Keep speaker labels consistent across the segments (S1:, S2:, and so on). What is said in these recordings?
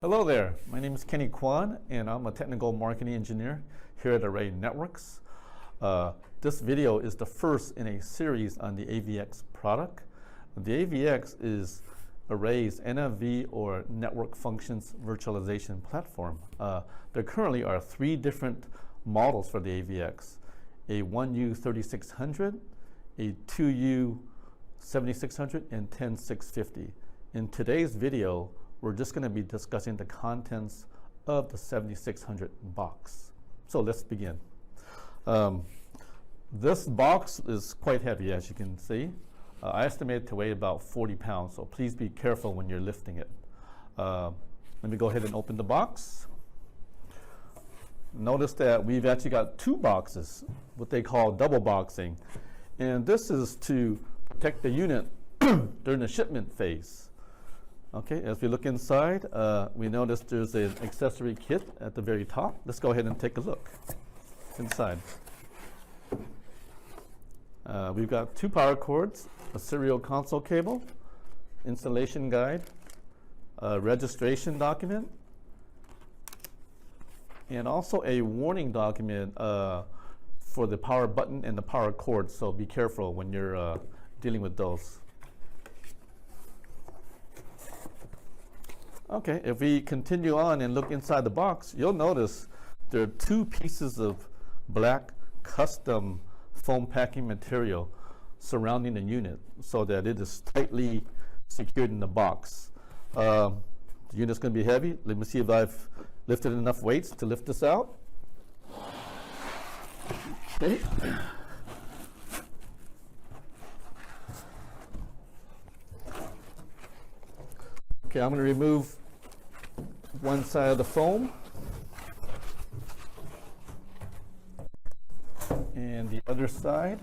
S1: Hello there, my name is Kenny Kwan and I'm a technical marketing engineer here at Arraynetworks. This video is the first in a series on the AVX product. The AVX is Array's NFV or Network Functions Virtualization Platform. There currently are three different models for the AVX. A 1U3600, a 2U 7600, and 10650. In today's video, we're just going to be discussing the contents of the 7600 box. So let's begin. This box is quite heavy, as you can see. I estimate it to weigh about 40 pounds, so please be careful when you're lifting it. Let me go ahead and open the box. Notice that we've actually got two boxes, what they call double boxing. And this is to protect the unit during the shipment phase. Okay, as we look inside, we notice there's an accessory kit at the very top. Let's go ahead and take a look inside. We've got two power cords, a serial console cable, installation guide, a registration document, and also a warning document for the power button and the power cord, so be careful when you're dealing with those. Okay, if we continue on and look inside the box, you'll notice there are two pieces of black custom foam packing material surrounding the unit so that it is tightly secured in the box. The unit's going to be heavy. Let me see if I've lifted enough weights to lift this out. Okay. Okay, I'm going to remove one side of the foam and the other side.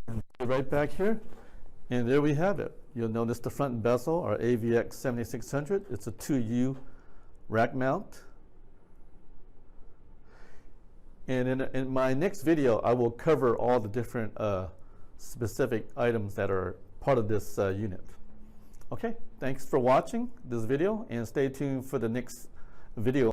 S1: And put it right back here. And there we have it. You'll notice the front bezel, our AVX 7600. It's a 2U rack mount. And in my next video, I will cover all the different specific items that are part of this unit. Okay, thanks for watching this video and stay tuned for the next video.